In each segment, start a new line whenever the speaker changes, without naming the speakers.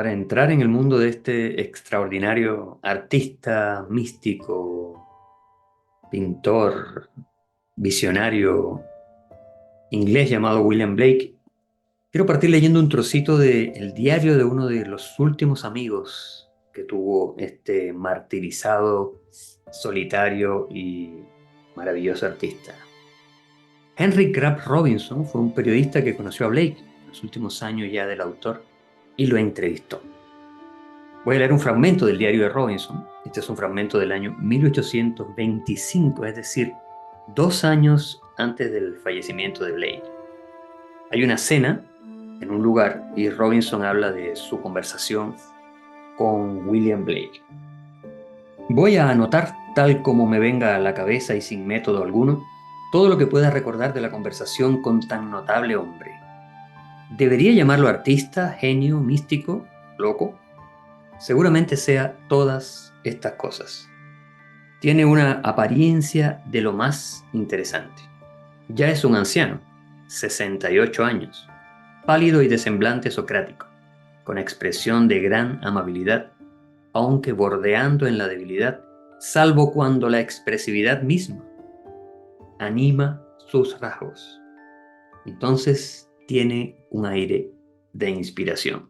Para entrar en el mundo de este extraordinario artista, místico, pintor, visionario inglés llamado William Blake, quiero partir leyendo un trocito del diario de uno de los últimos amigos que tuvo este martirizado, solitario y maravilloso artista. Henry Crabb Robinson fue un periodista que conoció a Blake en los últimos años ya del autor y lo entrevistó. Voy a leer un fragmento del diario de Robinson. Este es un fragmento del año 1825, es decir, 2 años antes del fallecimiento de Blake. Hay una cena en un lugar y Robinson habla de su conversación con William Blake. Voy a anotar, tal como me venga a la cabeza y sin método alguno, todo lo que pueda recordar de la conversación con tan notable hombre. ¿Debería llamarlo artista, genio, místico, loco? Seguramente sea todas estas cosas. Tiene una apariencia de lo más interesante. Ya es un anciano, 68 años, pálido y de semblante socrático, con expresión de gran amabilidad, aunque bordeando en la debilidad, salvo cuando la expresividad misma anima sus rasgos. Entonces tiene un aire de inspiración.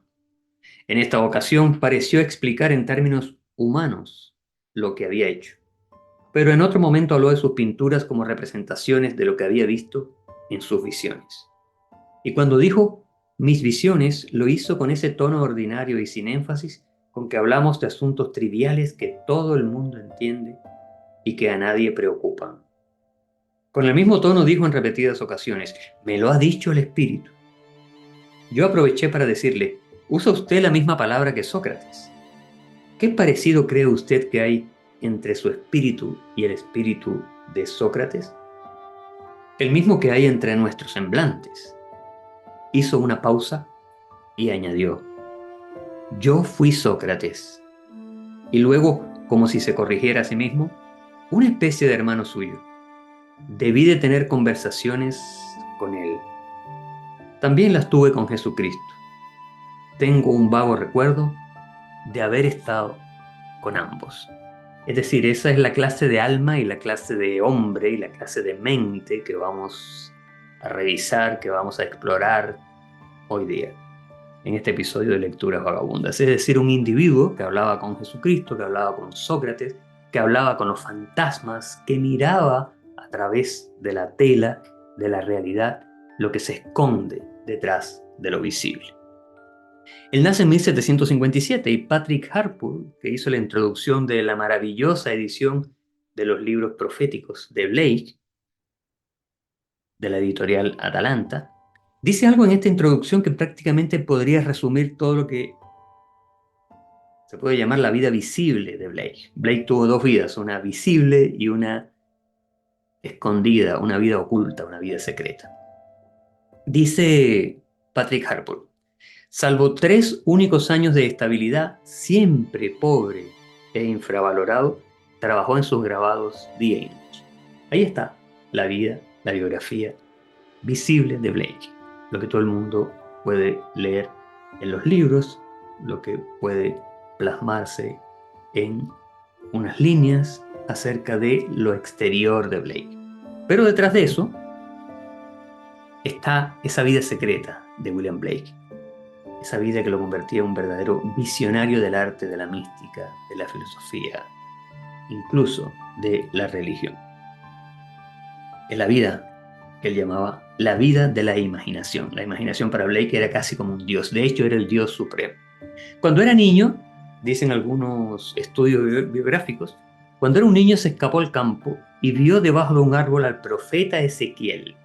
En esta ocasión pareció explicar en términos humanos lo que había hecho, pero en otro momento habló de sus pinturas como representaciones de lo que había visto en sus visiones. Y cuando dijo mis visiones, lo hizo con ese tono ordinario y sin énfasis con que hablamos de asuntos triviales que todo el mundo entiende y que a nadie preocupan. Con el mismo tono dijo en repetidas ocasiones, me lo ha dicho el espíritu. Yo aproveché para decirle, ¿usa usted la misma palabra que Sócrates? ¿Qué parecido cree usted que hay entre su espíritu y el espíritu de Sócrates? El mismo que hay entre nuestros semblantes. Hizo una pausa y añadió, yo fui Sócrates. Y luego, como si se corrigiera a sí mismo, una especie de hermano suyo. Debí de tener conversaciones con él. También las tuve con Jesucristo. Tengo un vago recuerdo de haber estado con ambos. Es decir, esa es la clase de alma y la clase de hombre y la clase de mente que vamos a revisar, que vamos a explorar hoy día en este episodio de Lecturas Vagabundas. Es decir, un individuo que hablaba con Jesucristo, que hablaba con Sócrates, que hablaba con los fantasmas, que miraba a través de la tela de la realidad lo que se esconde detrás de lo visible. Él nace en 1757 y Patrick Harpur, que hizo la introducción de la maravillosa edición de los libros proféticos de Blake, de la editorial Atalanta, dice algo en esta introducción que prácticamente podría resumir todo lo que se puede llamar la vida visible de Blake. Blake tuvo dos vidas, una visible y una escondida, una vida oculta, una vida secreta. Dice Patrick Harpur, salvo 3 únicos años de estabilidad, siempre pobre e infravalorado, trabajó en sus grabados día y noche. Ahí está la vida, la biografía visible de Blake, lo que todo el mundo puede leer en los libros, lo que puede plasmarse en unas líneas acerca de lo exterior de Blake. Pero detrás de eso está esa vida secreta de William Blake, esa vida que lo convertía en un verdadero visionario del arte, de la mística, de la filosofía, incluso de la religión. Es la vida que él llamaba la vida de la imaginación. La imaginación para Blake era casi como un dios, de hecho era el dios supremo. Cuando era niño, dicen algunos estudios biográficos, cuando era un niño se escapó al campo y vio debajo de un árbol al profeta Ezequiel.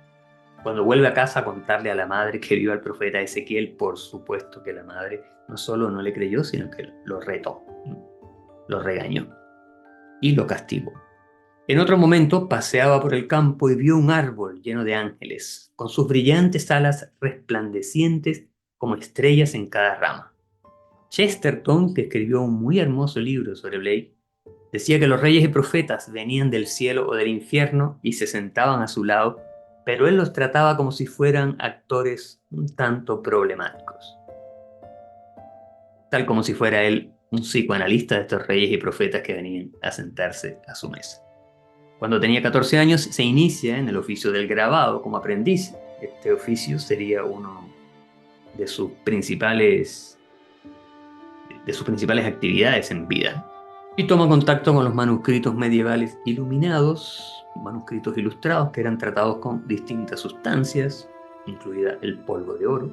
Cuando vuelve a casa a contarle a la madre que vio al profeta Ezequiel, por supuesto que la madre no solo no le creyó, sino que lo retó, lo regañó y lo castigó. En otro momento paseaba por el campo y vio un árbol lleno de ángeles, con sus brillantes alas resplandecientes como estrellas en cada rama. Chesterton, que escribió un muy hermoso libro sobre Blake, decía que los reyes y profetas venían del cielo o del infierno y se sentaban a su lado, pero él los trataba como si fueran actores un tanto problemáticos. tal como si fuera él un psicoanalista de estos reyes y profetas que venían a sentarse a su mesa. Cuando tenía 14 años se inicia en el oficio del grabado como aprendiz. Este oficio sería uno de sus principales, actividades en vida. Y toma contacto con los manuscritos medievales iluminados, manuscritos ilustrados que eran tratados con distintas sustancias, incluida el polvo de oro.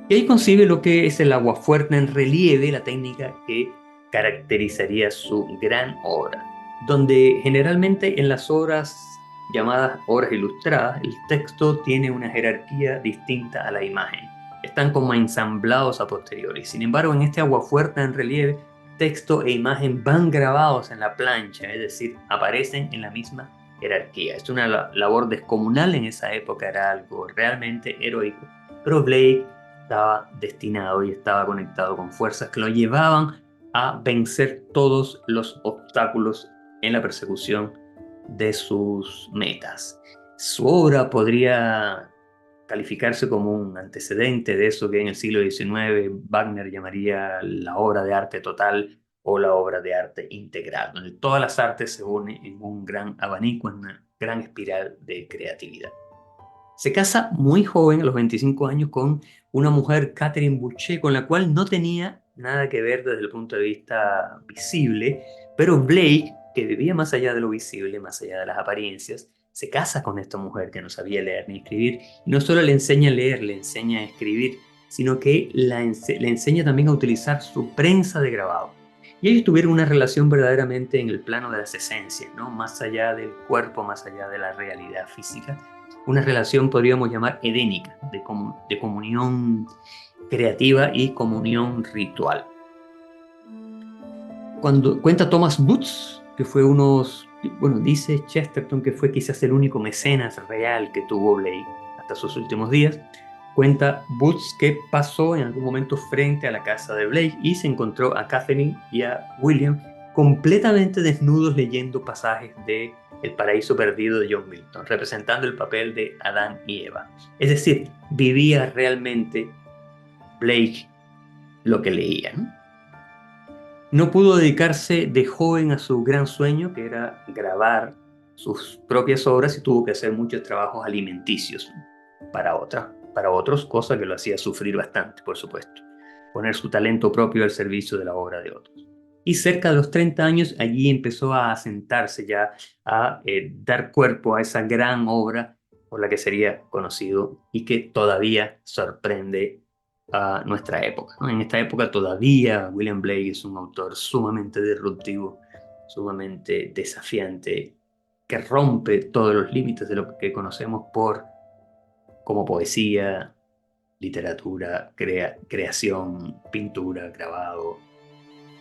Y ahí concibe lo que es el aguafuerte en relieve, la técnica que caracterizaría su gran obra, donde generalmente en las obras llamadas obras ilustradas, el texto tiene una jerarquía distinta a la imagen. Están como ensamblados a posteriori. Sin embargo, en este aguafuerte en relieve, texto e imagen van grabados en la plancha, es decir, aparecen en la misma jerarquía. Es una labor descomunal en esa época, era algo realmente heroico. Pero Blake estaba destinado y estaba conectado con fuerzas que lo llevaban a vencer todos los obstáculos en la persecución de sus metas. Su obra podría calificarse como un antecedente de eso que en el siglo XIX Wagner llamaría la obra de arte total o la obra de arte integral, donde todas las artes se unen en un gran abanico, en una gran espiral de creatividad. Se casa muy joven, a los 25 años, con una mujer, Catherine Boucher, con la cual no tenía nada que ver desde el punto de vista visible, pero Blake, que vivía más allá de lo visible, más allá de las apariencias, se casa con esta mujer que no sabía leer ni escribir, y no solo le enseña a leer, le enseña a escribir, sino que le enseña también a utilizar su prensa de grabado. Y ellos tuvieron una relación verdaderamente en el plano de las esencias, ¿no? Más allá del cuerpo, más allá de la realidad física, una relación podríamos llamar edénica, de comunión creativa y comunión ritual. Cuando cuenta Thomas Booth, que fue dice Chesterton que fue quizás el único mecenas real que tuvo Blake hasta sus últimos días, cuenta Booth que pasó en algún momento frente a la casa de Blake y se encontró a Catherine y a William completamente desnudos leyendo pasajes de El paraíso perdido de John Milton, representando el papel de Adán y Eva. Es decir, vivía realmente Blake lo que leía, ¿no? No pudo dedicarse de joven a su gran sueño, que era grabar sus propias obras, y tuvo que hacer muchos trabajos alimenticios para otros, cosa que lo hacía sufrir bastante, por supuesto. Poner su talento propio al servicio de la obra de otros. Y cerca de los 30 años, allí empezó a asentarse ya, a dar cuerpo a esa gran obra por la que sería conocido y que todavía sorprende a nuestra época, ¿no? En esta época todavía William Blake es un autor sumamente disruptivo, sumamente desafiante, que rompe todos los límites de lo que conocemos como poesía, literatura, creación, pintura, grabado,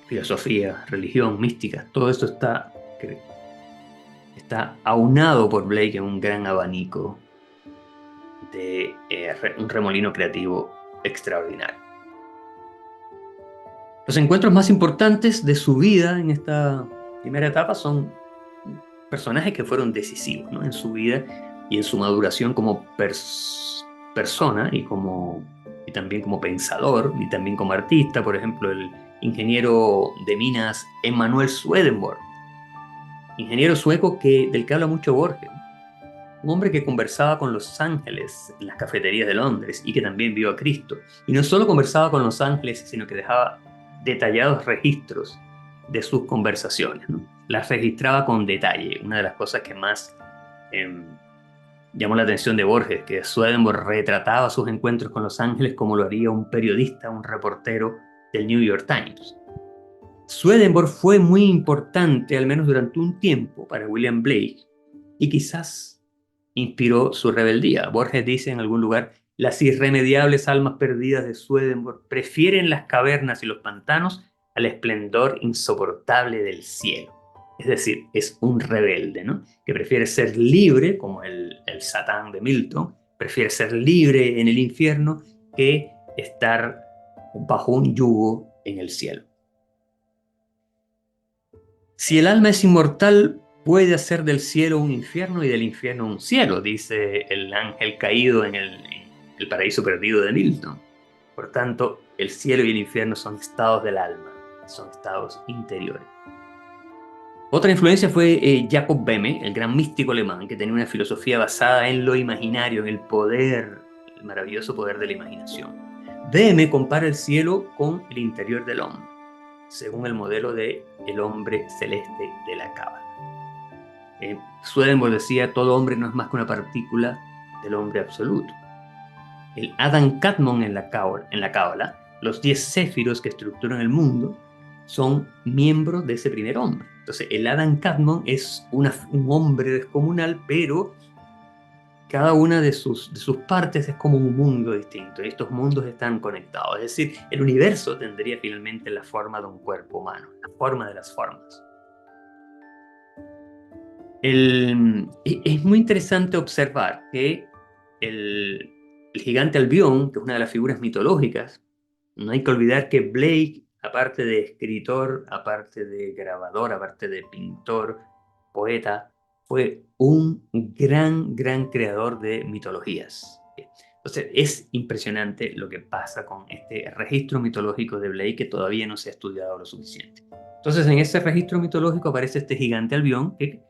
filosofía, religión, mística. Todo esto está aunado por Blake en un gran abanico de un remolino creativo extraordinario. Los encuentros más importantes de su vida en esta primera etapa son personajes que fueron decisivos, ¿no? En su vida y en su maduración como persona y también como pensador y también como artista. Por ejemplo, el ingeniero de minas Emanuel Swedenborg, ingeniero sueco del que habla mucho Borges, un hombre que conversaba con los ángeles en las cafeterías de Londres y que también vio a Cristo. Y no solo conversaba con los ángeles, sino que dejaba detallados registros de sus conversaciones, ¿no? Las registraba con detalle. Una de las cosas que más llamó la atención de Borges, que Swedenborg retrataba sus encuentros con los ángeles como lo haría un periodista, un reportero del New York Times. Swedenborg fue muy importante, al menos durante un tiempo, para William Blake, y quizás inspiró su rebeldía. Borges dice en algún lugar: las irremediables almas perdidas de Swedenborg prefieren las cavernas y los pantanos al esplendor insoportable del cielo. Es decir, es un rebelde, ¿no? Que prefiere ser libre, como el Satán de Milton, prefiere ser libre en el infierno que estar bajo un yugo en el cielo. Si el alma es inmortal, puede hacer del cielo un infierno y del infierno un cielo, dice el ángel caído en el paraíso perdido de Milton. Por tanto, el cielo y el infierno son estados del alma, son estados interiores. Otra influencia fue Jacob Böhme, el gran místico alemán, que tenía una filosofía basada en lo imaginario, en el poder, el maravilloso poder de la imaginación. Böhme compara el cielo con el interior del hombre, según el modelo de el hombre celeste de la Cábala. Swedenborg decía, todo hombre no es más que una partícula del hombre absoluto. El Adam Kadmon en la Cábala, los 10 céfiros que estructuran el mundo, son miembros de ese primer hombre. Entonces, el Adam Kadmon es un hombre descomunal, pero cada una de sus partes es como un mundo distinto, y estos mundos están conectados. Es decir, el universo tendría finalmente la forma de un cuerpo humano, la forma de las formas. Es muy interesante observar que el gigante Albión, que es una de las figuras mitológicas, no hay que olvidar que Blake, aparte de escritor, aparte de grabador, aparte de pintor, poeta, fue un gran creador de mitologías. Entonces es impresionante lo que pasa con este registro mitológico de Blake que todavía no se ha estudiado lo suficiente. Entonces en ese registro mitológico aparece este gigante Albión que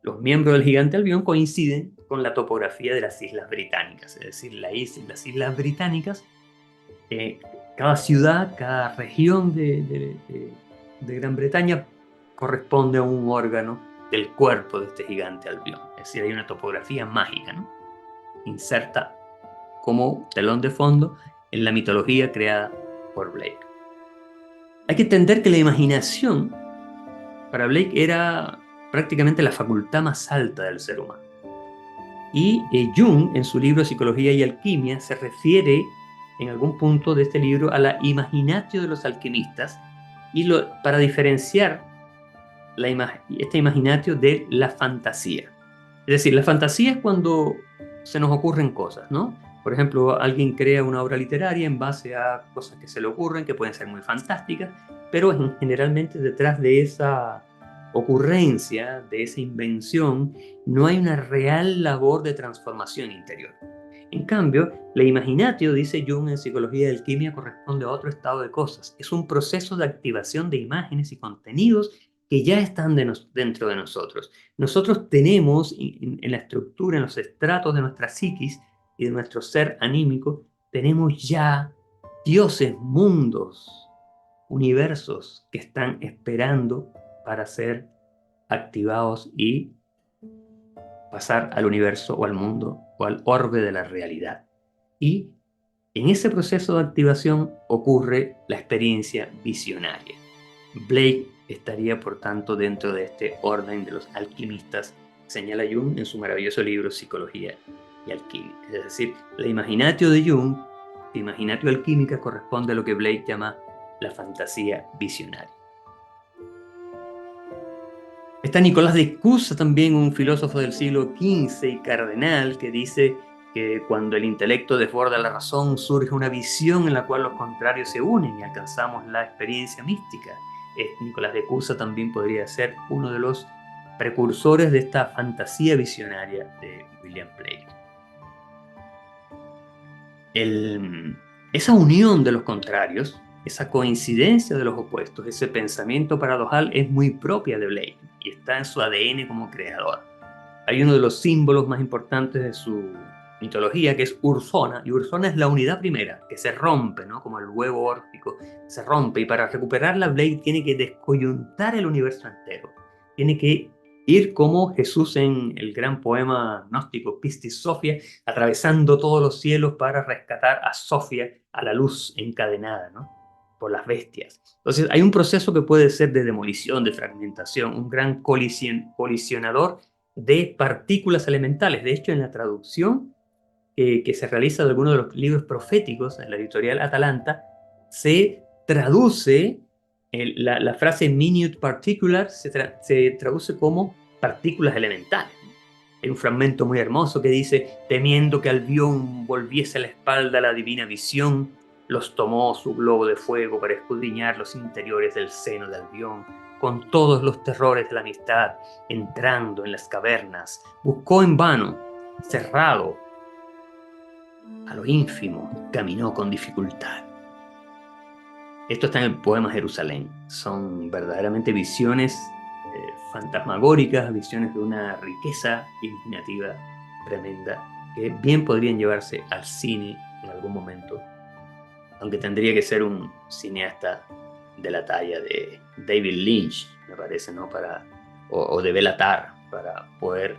los miembros del gigante Albión coinciden con la topografía de las Islas Británicas, es decir, las Islas Británicas, cada ciudad, cada región de Gran Bretaña corresponde a un órgano del cuerpo de este gigante Albión. Es decir, hay una topografía mágica, ¿no? Inserta como telón de fondo en la mitología creada por Blake. Hay que entender que la imaginación para Blake era prácticamente la facultad más alta del ser humano. Y Jung, en su libro Psicología y Alquimia, se refiere en algún punto de este libro a la imaginatio de los alquimistas para diferenciar este imaginatio de la fantasía. Es decir, la fantasía es cuando se nos ocurren cosas, ¿no? Por ejemplo, alguien crea una obra literaria en base a cosas que se le ocurren, que pueden ser muy fantásticas, pero generalmente detrás de esa ocurrencia, de esa invención, no hay una real labor de transformación interior. En cambio, la imaginatio, dice Jung en Psicología y Alquimia, corresponde a otro estado de cosas. Es un proceso de activación de imágenes y contenidos que ya están dentro de nosotros. Nosotros tenemos en la estructura, en los estratos de nuestra psiquis y de nuestro ser anímico, tenemos ya dioses, mundos, universos que están esperando para ser activados y pasar al universo o al mundo o al orbe de la realidad. Y en ese proceso de activación ocurre la experiencia visionaria. Blake estaría, por tanto, dentro de este orden de los alquimistas, señala Jung en su maravilloso libro Psicología y Alquimia. Es decir, la imaginatio de Jung, la imaginatio alquímica, corresponde a lo que Blake llama la fantasía visionaria. Está Nicolás de Cusa, también un filósofo del siglo XV y cardenal, que dice que cuando el intelecto desborda la razón surge una visión en la cual los contrarios se unen y alcanzamos la experiencia mística. Nicolás de Cusa también podría ser uno de los precursores de esta fantasía visionaria de William Blake. Esa unión de los contrarios, esa coincidencia de los opuestos, ese pensamiento paradojal es muy propia de Blake y está en su ADN como creador. Hay uno de los símbolos más importantes de su mitología que es Ursona, y Ursona es la unidad primera, que se rompe, ¿no? Como el huevo órfico, se rompe, y para recuperarla Blake tiene que descoyuntar el universo entero, tiene que ir como Jesús en el gran poema gnóstico Pistis Sophia, atravesando todos los cielos para rescatar a Sofía, a la luz encadenada, ¿no? Por las bestias. Entonces hay un proceso que puede ser de demolición, de fragmentación, un gran colisionador de partículas elementales. De hecho, en la traducción que se realiza de algunos de los libros proféticos en la editorial Atalanta, se traduce la frase minute particular, se traduce como partículas elementales. Hay un fragmento muy hermoso que dice: temiendo que Albión volviese la espalda a la divina visión, los tomó su globo de fuego para escudriñar los interiores del seno de Albión, con todos los terrores de la amistad, entrando en las cavernas, buscó en vano, cerrado, a lo ínfimo, caminó con dificultad. Esto está en el poema Jerusalén. Son verdaderamente visiones fantasmagóricas, visiones de una riqueza imaginativa tremenda, que bien podrían llevarse al cine en algún momento, aunque tendría que ser un cineasta de la talla de David Lynch, me parece, ¿no? O de Béla Tarr, para poder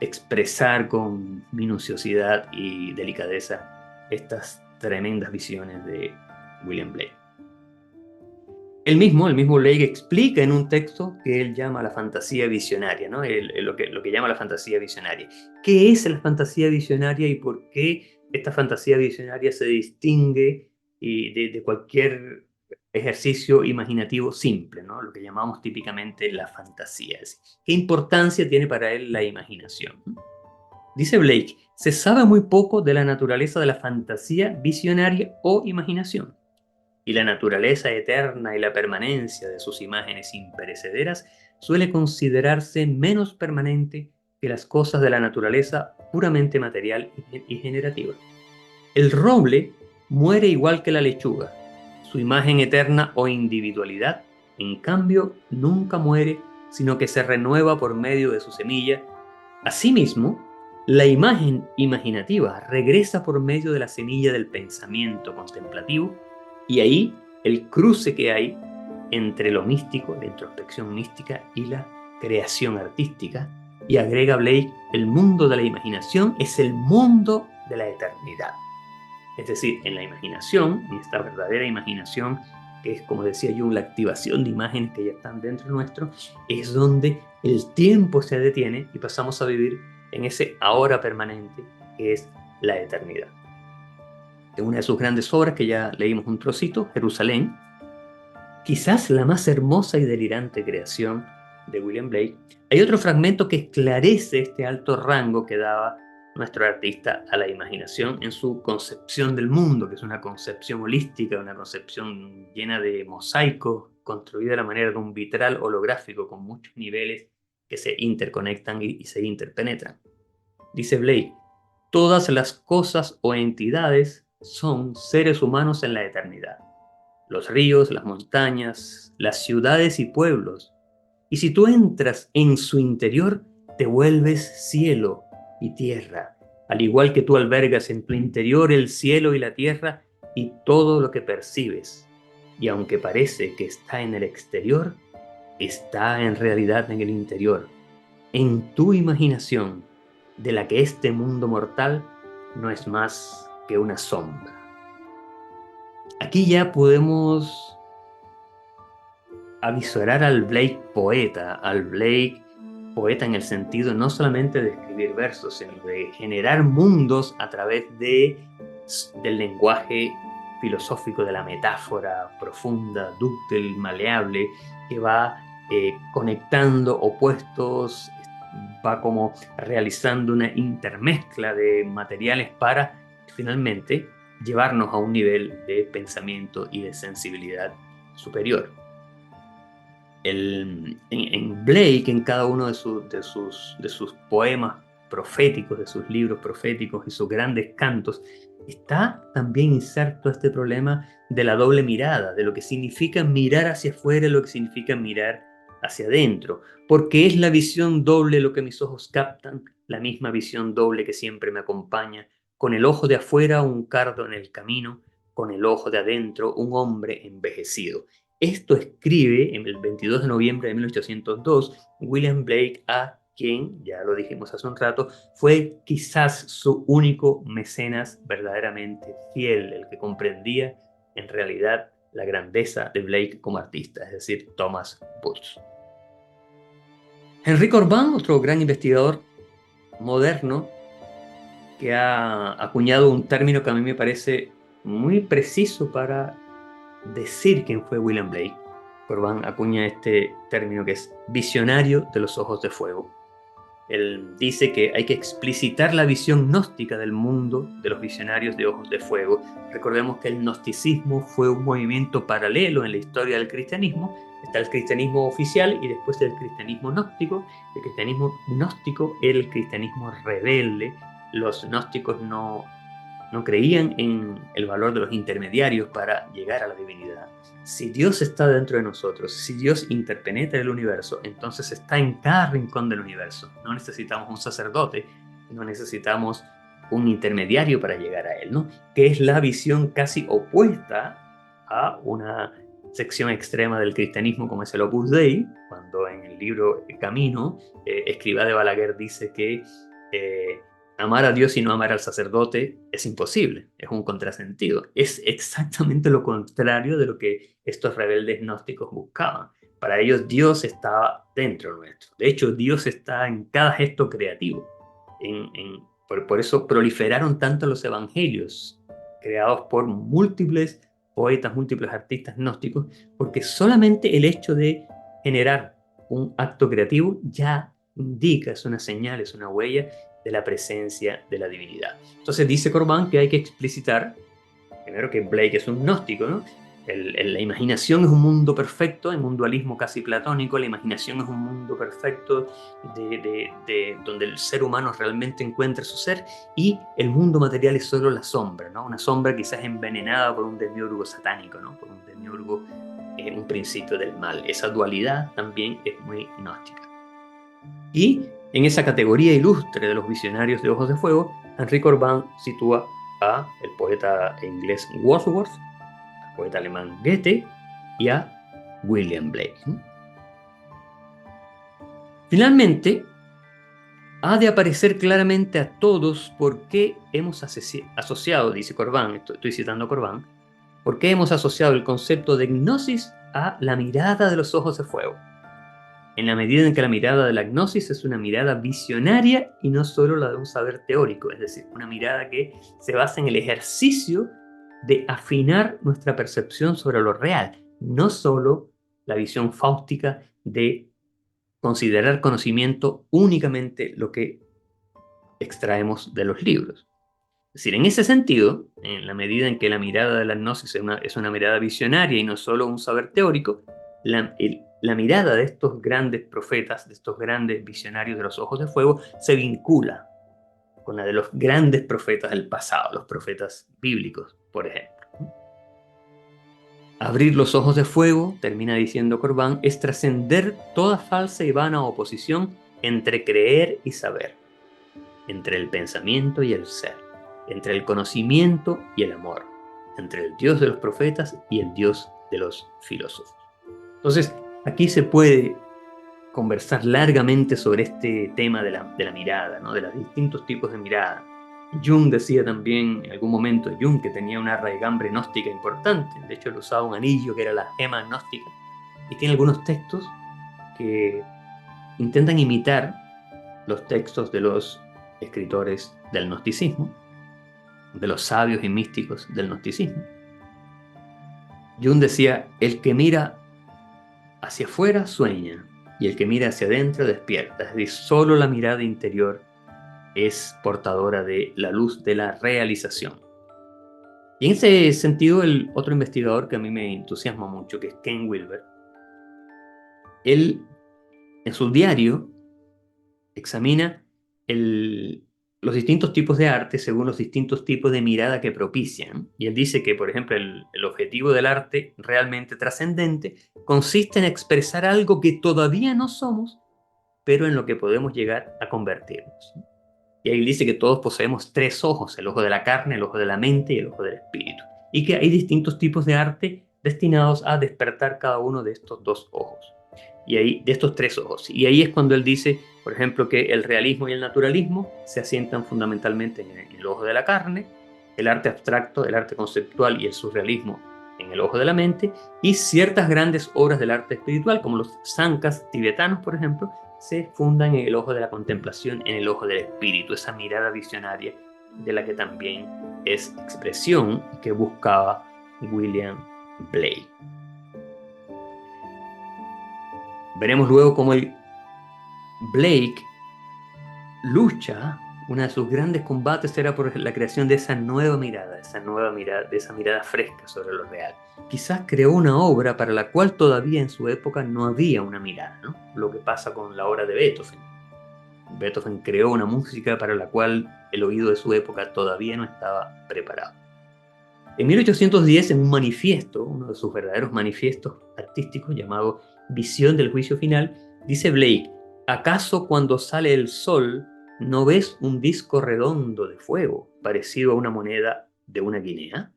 expresar con minuciosidad y delicadeza estas tremendas visiones de William Blake. El mismo Blake explica en un texto que él llama la fantasía visionaria, ¿no? Lo que llama la fantasía visionaria. ¿Qué es la fantasía visionaria y por qué esta fantasía visionaria se distingue de cualquier ejercicio imaginativo simple, ¿no? Lo que llamamos típicamente la fantasía? ¿Qué importancia tiene para él la imaginación? Dice Blake, se sabe muy poco de la naturaleza de la fantasía visionaria o imaginación, y la naturaleza eterna y la permanencia de sus imágenes imperecederas suele considerarse menos permanente que las cosas de la naturaleza puramente material y generativa. El roble muere igual que la lechuga. Su imagen eterna o individualidad, en cambio, nunca muere, sino que se renueva por medio de su semilla. Asimismo, la imagen imaginativa regresa por medio de la semilla del pensamiento contemplativo, y ahí el cruce que hay entre lo místico, la introspección mística, y la creación artística. Y agrega Blake, el mundo de la imaginación es el mundo de la eternidad. Es decir, en la imaginación, en esta verdadera imaginación, que es, como decía Jung, la activación de imágenes que ya están dentro nuestro, es donde el tiempo se detiene y pasamos a vivir en ese ahora permanente que es la eternidad. En una de sus grandes obras, que ya leímos un trocito, Jerusalén, quizás la más hermosa y delirante creación de William Blake, hay otro fragmento que esclarece este alto rango que daba nuestro artista a la imaginación en su concepción del mundo, que es una concepción holística, una concepción llena de mosaicos, construida a la manera de un vitral holográfico con muchos niveles que se interconectan y se interpenetran. Dice Blake, todas las cosas o entidades son seres humanos en la eternidad. Los ríos, las montañas, las ciudades y pueblos. Y si tú entras en su interior, te vuelves cielo y tierra, al igual que tú albergas en tu interior el cielo y la tierra y todo lo que percibes. Y aunque parece que está en el exterior, está en realidad en el interior, en tu imaginación, de la que este mundo mortal no es más que una sombra. Aquí ya podemos avisorar al Blake poeta en el sentido no solamente de escribir versos, sino de generar mundos a través del lenguaje filosófico, de la metáfora profunda, dúctil, maleable, que va conectando opuestos, va como realizando una intermezcla de materiales para finalmente llevarnos a un nivel de pensamiento y de sensibilidad superior. En Blake, en cada uno de sus poemas proféticos, de sus libros proféticos y sus grandes cantos, está también inserto este problema de la doble mirada, de lo que significa mirar hacia afuera y lo que significa mirar hacia adentro, porque es la visión doble lo que mis ojos captan, la misma visión doble que siempre me acompaña, con el ojo de afuera un cardo en el camino, con el ojo de adentro un hombre envejecido. Esto escribe en el 22 de noviembre de 1802 William Blake, a quien, ya lo dijimos hace un rato, fue quizás su único mecenas verdaderamente fiel, el que comprendía en realidad la grandeza de Blake como artista, es decir, Thomas Booth. Henri Corbin, otro gran investigador moderno, que ha acuñado un término que a mí me parece muy preciso para decir quién fue William Blake. Corbin acuña este término que es visionario de los ojos de fuego. Él dice que hay que explicitar la visión gnóstica del mundo de los visionarios de ojos de fuego. Recordemos que el gnosticismo fue un movimiento paralelo en la historia del cristianismo. Está el cristianismo oficial y después el cristianismo gnóstico. El cristianismo gnóstico era el cristianismo rebelde. Los gnósticos no no creían en el valor de los intermediarios para llegar a la divinidad. Si Dios está dentro de nosotros, si Dios interpenetra el universo, entonces está en cada rincón del universo. No necesitamos un sacerdote, no necesitamos un intermediario para llegar a él, ¿no? Que es la visión casi opuesta a una sección extrema del cristianismo como es el Opus Dei, cuando en el libro Camino, Escrivá de Balaguer dice que amar a Dios y no amar al sacerdote es imposible, es un contrasentido. Es exactamente lo contrario de lo que estos rebeldes gnósticos buscaban. Para ellos Dios estaba dentro nuestro. De hecho, Dios está en cada gesto creativo. Por eso proliferaron tanto los evangelios, creados por múltiples poetas, múltiples artistas gnósticos, porque solamente el hecho de generar un acto creativo ya indica, es una señal, es una huella de la presencia de la divinidad. Entonces dice Corbán que hay que explicitar, primero que Blake es un gnóstico, ¿no? La imaginación es un mundo perfecto, en un dualismo casi platónico, la imaginación es un mundo perfecto donde el ser humano realmente encuentra su ser, y el mundo material es solo la sombra, ¿no? Una sombra quizás envenenada por un demiurgo satánico, ¿no? Por un demiurgo, un principio del mal. Esa dualidad también es muy gnóstica. Y en esa categoría ilustre de los visionarios de ojos de fuego, Henry Corbin sitúa a el poeta inglés Wordsworth, al poeta alemán Goethe y a William Blake. Finalmente, ha de aparecer claramente a todos por qué hemos asociado, dice Corbin, estoy citando a Corbin, por qué hemos asociado el concepto de gnosis a la mirada de los ojos de fuego, en la medida en que la mirada de la gnosis es una mirada visionaria y no solo la de un saber teórico, es decir, una mirada que se basa en el ejercicio de afinar nuestra percepción sobre lo real, no solo la visión fáustica de considerar conocimiento únicamente lo que extraemos de los libros. Es decir, en ese sentido, en la medida en que la mirada de la gnosis es una mirada visionaria y no solo un saber teórico, la mirada de estos grandes profetas, de estos grandes visionarios de los ojos de fuego, se vincula con la de los grandes profetas del pasado, los profetas bíblicos, por ejemplo. Abrir los ojos de fuego, termina diciendo Corbin, es trascender toda falsa y vana oposición entre creer y saber, entre el pensamiento y el ser, entre el conocimiento y el amor, entre el Dios de los profetas y el Dios de los filósofos. Entonces, aquí se puede conversar largamente sobre este tema de la mirada, ¿no? De los distintos tipos de mirada. Jung decía también en algún momento, Jung, que tenía una raigambre gnóstica importante. De hecho, él usaba un anillo que era la gema gnóstica. Y tiene algunos textos que intentan imitar los textos de los escritores del gnosticismo, de los sabios y místicos del gnosticismo. Jung decía, el que mira hacia afuera sueña, y el que mira hacia adentro despierta. Es decir, solo la mirada interior es portadora de la luz de la realización. Y en ese sentido, el otro investigador que a mí me entusiasma mucho, que es Ken Wilber, él en su diario examina los distintos tipos de arte según los distintos tipos de mirada que propician. Y él dice que, por ejemplo, el objetivo del arte realmente trascendente consiste en expresar algo que todavía no somos, pero en lo que podemos llegar a convertirnos. Y ahí dice que todos poseemos tres ojos, el ojo de la carne, el ojo de la mente y el ojo del espíritu. Y que hay distintos tipos de arte destinados a despertar cada uno de estos dos ojos. Y ahí, de estos tres ojos. Y ahí es cuando él dice, por ejemplo, que el realismo y el naturalismo se asientan fundamentalmente en el ojo de la carne, el arte abstracto, el arte conceptual y el surrealismo en el ojo de la mente, y ciertas grandes obras del arte espiritual, como los sankas tibetanos, por ejemplo, se fundan en el ojo de la contemplación, en el ojo del espíritu, esa mirada visionaria de la que también es expresión que buscaba William Blake. Veremos luego cómo el Blake lucha, uno de sus grandes combates era por la creación de esa nueva mirada, de esa mirada fresca sobre lo real. Quizás creó una obra para la cual todavía en su época no había una mirada, ¿no? Lo que pasa con la obra de Beethoven. Beethoven creó una música para la cual el oído de su época todavía no estaba preparado. En 1810, en un manifiesto, uno de sus verdaderos manifiestos artísticos llamado Visión del Juicio Final, dice Blake: ¿acaso cuando sale el sol no ves un disco redondo de fuego parecido a una moneda de una guinea?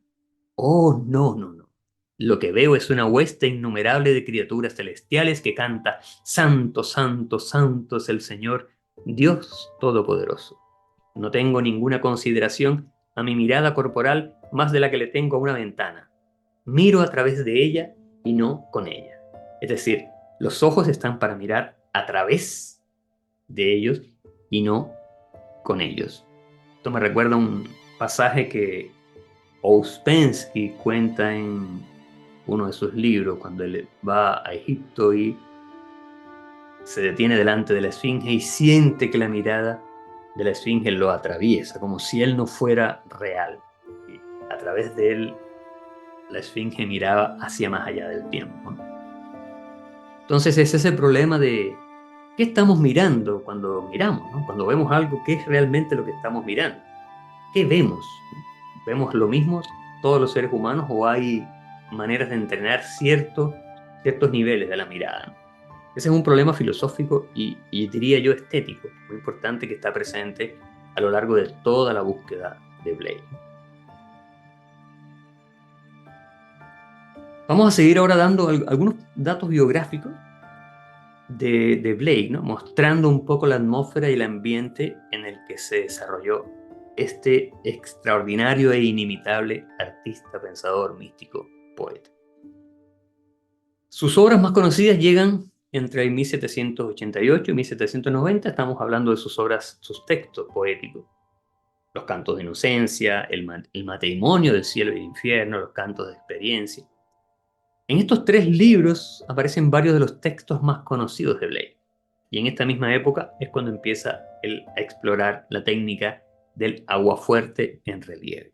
Oh, no, no, no. Lo que veo es una hueste innumerable de criaturas celestiales que canta: Santo, Santo, Santo es el Señor, Dios Todopoderoso. No tengo ninguna consideración a mi mirada corporal más de la que le tengo a una ventana. Miro a través de ella y no con ella. Es decir, los ojos están para mirar a través de ellos y no con ellos. Esto me recuerda un pasaje que Ouspensky cuenta en uno de sus libros, cuando él va a Egipto y se detiene delante de la esfinge y siente que la mirada de la esfinge lo atraviesa, como si él no fuera real. Y a través de él, la esfinge miraba hacia más allá del tiempo, ¿no? Entonces es ese problema de qué estamos mirando cuando miramos, ¿no? Cuando vemos algo, ¿qué es realmente lo que estamos mirando? ¿Qué vemos? ¿Vemos lo mismo todos los seres humanos o hay maneras de entrenar ciertos niveles de la mirada, ¿no? Ese es un problema filosófico y diría yo estético, muy importante, que está presente a lo largo de toda la búsqueda de Blake. Vamos a seguir ahora dando algunos datos biográficos de Blake, ¿no? Mostrando un poco la atmósfera y el ambiente en el que se desarrolló este extraordinario e inimitable artista, pensador, místico, poeta. Sus obras más conocidas llegan entre el 1788 y 1790. Estamos hablando de sus obras, sus textos poéticos: los cantos de inocencia, el matrimonio del cielo y el infierno, los cantos de experiencia. En estos tres libros aparecen varios de los textos más conocidos de Blake. Y en esta misma época es cuando empieza él a explorar la técnica del aguafuerte en relieve.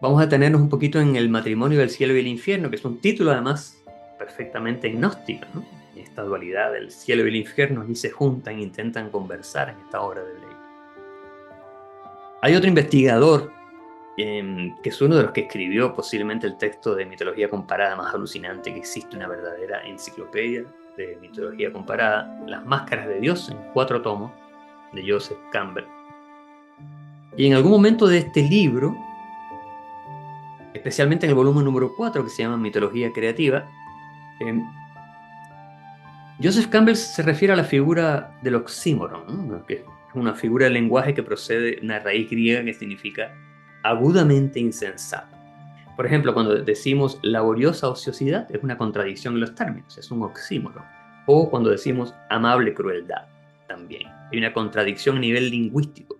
Vamos a detenernos un poquito en el matrimonio del cielo y el infierno, que es un título además perfectamente gnóstico, ¿no? Esta dualidad del cielo y el infierno allí se juntan e intentan conversar en esta obra de Blake. Hay otro investigador que es uno de los que escribió posiblemente el texto de mitología comparada más alucinante que existe, una verdadera enciclopedia de mitología comparada, Las Máscaras de Dios, en 4 tomos, de Joseph Campbell. Y en algún momento de este libro, especialmente en el volumen número 4, que se llama Mitología Creativa, Joseph Campbell se refiere a la figura del oxímoron, ¿no? Que es una figura del lenguaje que procede de una raíz griega que significa agudamente insensato. Por ejemplo, cuando decimos laboriosa ociosidad, es una contradicción en los términos, es un oxímoron. O cuando decimos amable crueldad, también hay una contradicción a nivel lingüístico.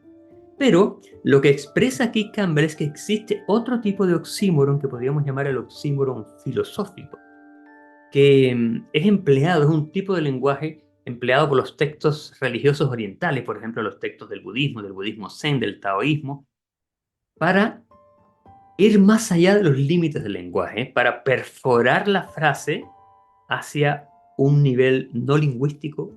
Pero lo que expresa aquí Campbell es que existe otro tipo de oxímoron que podríamos llamar el oxímoron filosófico, que es empleado, es un tipo de lenguaje empleado por los textos religiosos orientales, por ejemplo, los textos del budismo zen, del taoísmo, para ir más allá de los límites del lenguaje, para perforar la frase hacia un nivel no lingüístico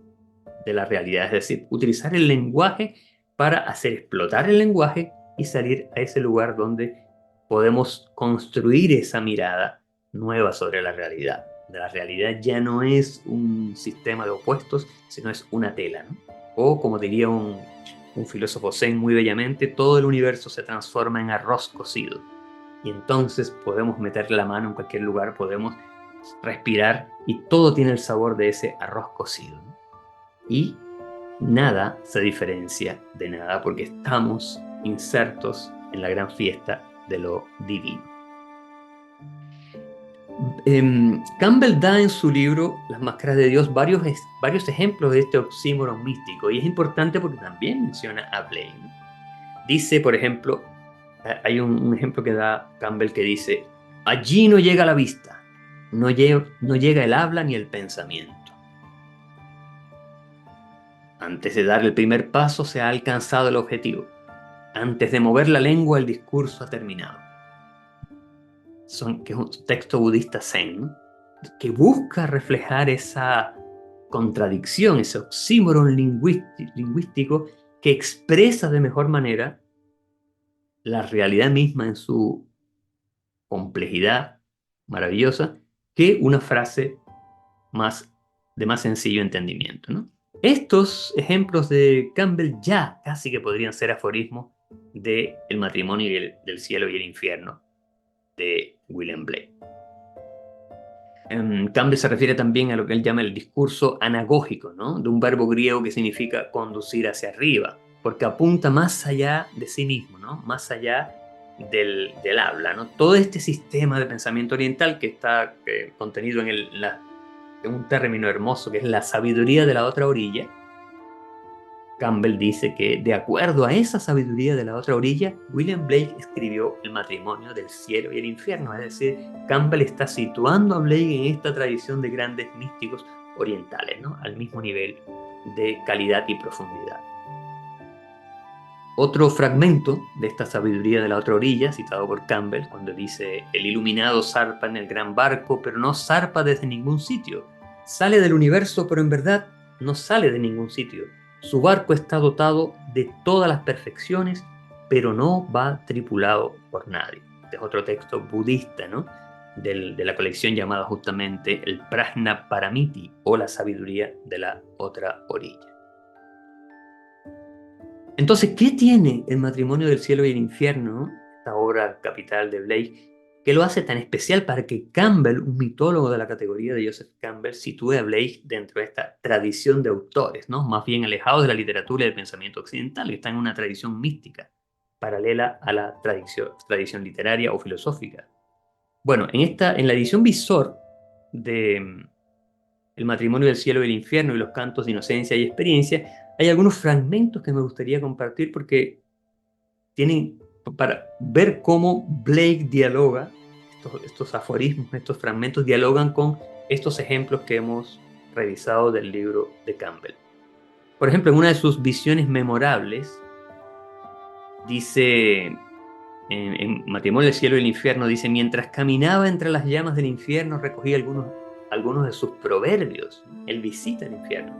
de la realidad, es decir, utilizar el lenguaje para hacer explotar el lenguaje y salir a ese lugar donde podemos construir esa mirada nueva sobre la realidad. La realidad ya no es un sistema de opuestos, sino es una tela, ¿no? O como diría un filósofo zen muy bellamente, todo el universo se transforma en arroz cocido. Y entonces podemos meter la mano en cualquier lugar, podemos respirar y todo tiene el sabor de ese arroz cocido, ¿no? Y nada se diferencia de nada porque estamos insertos en la gran fiesta de lo divino. Campbell da en su libro Las Máscaras de Dios varios ejemplos de este oxímoron místico, y es importante porque también menciona a Blake. Dice, por ejemplo, hay un ejemplo que da Campbell que dice: allí no llega la vista, no llega el habla ni el pensamiento. Antes de dar el primer paso se ha alcanzado el objetivo. Antes de mover la lengua el discurso ha terminado. Que es un texto budista zen, ¿no?, que busca reflejar esa contradicción, ese oxímoron lingüístico que expresa de mejor manera la realidad misma en su complejidad maravillosa que una frase de más sencillo entendimiento, ¿no? Estos ejemplos de Campbell ya casi que podrían ser aforismos de El matrimonio y del cielo y el infierno de William Blake. Campbell se refiere también a lo que él llama el discurso anagógico, ¿no? De un verbo griego que significa conducir hacia arriba, porque apunta más allá de sí mismo, ¿no? Más allá del habla, ¿no? Todo este sistema de pensamiento oriental que está contenido en un término hermoso que es la sabiduría de la otra orilla. Campbell dice que de acuerdo a esa sabiduría de la otra orilla, William Blake escribió El matrimonio del cielo y el infierno. Es decir, Campbell está situando a Blake en esta tradición de grandes místicos orientales, ¿no? Al mismo nivel de calidad y profundidad. Otro fragmento de esta sabiduría de la otra orilla, citado por Campbell, cuando dice: el iluminado zarpa en el gran barco, pero no zarpa desde ningún sitio. Sale del universo, pero en verdad no sale de ningún sitio. Su barco está dotado de todas las perfecciones, pero no va tripulado por nadie. Este es otro texto budista, ¿no? De la colección llamada justamente el Prajna Paramiti, o la sabiduría de la otra orilla. Entonces, ¿qué tiene El matrimonio del cielo y el infierno, esta obra capital de Blake, que lo hace tan especial para que Campbell, un mitólogo de la categoría de Joseph Campbell, sitúe a Blake dentro de esta tradición de autores, ¿no? Más bien alejados de la literatura y del pensamiento occidental, que está en una tradición mística, paralela a la tradición literaria o filosófica? Bueno, en la edición visor de El matrimonio del cielo y el infierno y los cantos de inocencia y experiencia, hay algunos fragmentos que me gustaría compartir porque tienen para ver cómo Blake dialoga, estos aforismos, estos fragmentos dialogan con estos ejemplos que hemos revisado del libro de Campbell. Por ejemplo, en una de sus visiones memorables, dice, en Matrimonio del cielo y el infierno, dice: mientras caminaba entre las llamas del infierno, recogí algunos de sus proverbios. Él visita el infierno,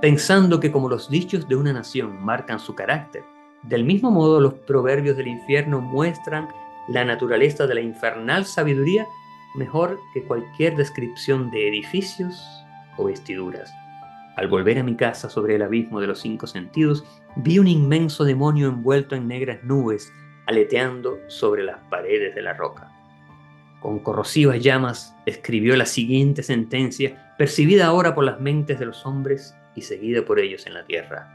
pensando que como los dichos de una nación marcan su carácter, del mismo modo los proverbios del infierno muestran la naturaleza de la infernal sabiduría mejor que cualquier descripción de edificios o vestiduras. Al volver a mi casa sobre el abismo de los 5 sentidos, vi un inmenso demonio envuelto en negras nubes, aleteando sobre las paredes de la roca. Con corrosivas llamas escribió la siguiente sentencia, percibida ahora por las mentes de los hombres y seguida por ellos en la tierra.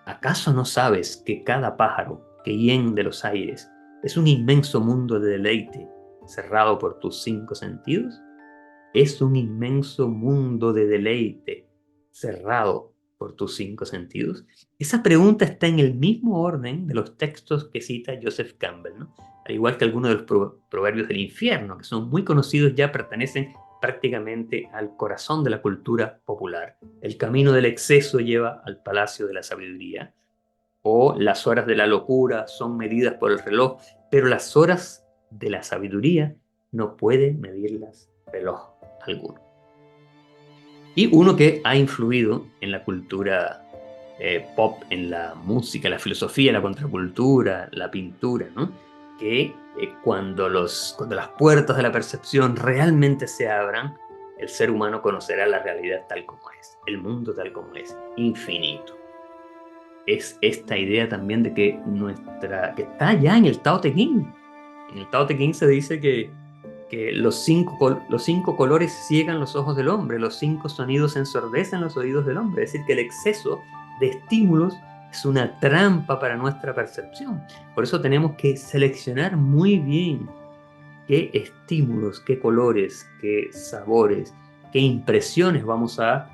¿Acaso no sabes que cada pájaro que hiende de los aires es un inmenso mundo de deleite cerrado por tus 5 sentidos? Es un inmenso mundo de deleite cerrado por tus 5 sentidos. Esa pregunta está en el mismo orden de los textos que cita Joseph Campbell, ¿no? Al igual que algunos de los proverbios del infierno, que son muy conocidos, ya pertenecen prácticamente al corazón de la cultura popular. El camino del exceso lleva al palacio de la sabiduría, o las horas de la locura son medidas por el reloj, pero las horas de la sabiduría no puede medirlas reloj alguno. Y uno que ha influido en la cultura pop, en la música, la filosofía, la contracultura, la pintura, ¿no? Que cuando las puertas de la percepción realmente se abran, el ser humano conocerá la realidad tal como es, el mundo tal como es, infinito. Es esta idea también de que que está ya en el Tao Te Ching. En el Tao Te Ching se dice que los cinco colores ciegan los ojos del hombre, los 5 sonidos ensordecen los oídos del hombre. Es decir, que el exceso de estímulos es una trampa para nuestra percepción. Por eso tenemos que seleccionar muy bien qué estímulos, qué colores, qué sabores, qué impresiones vamos a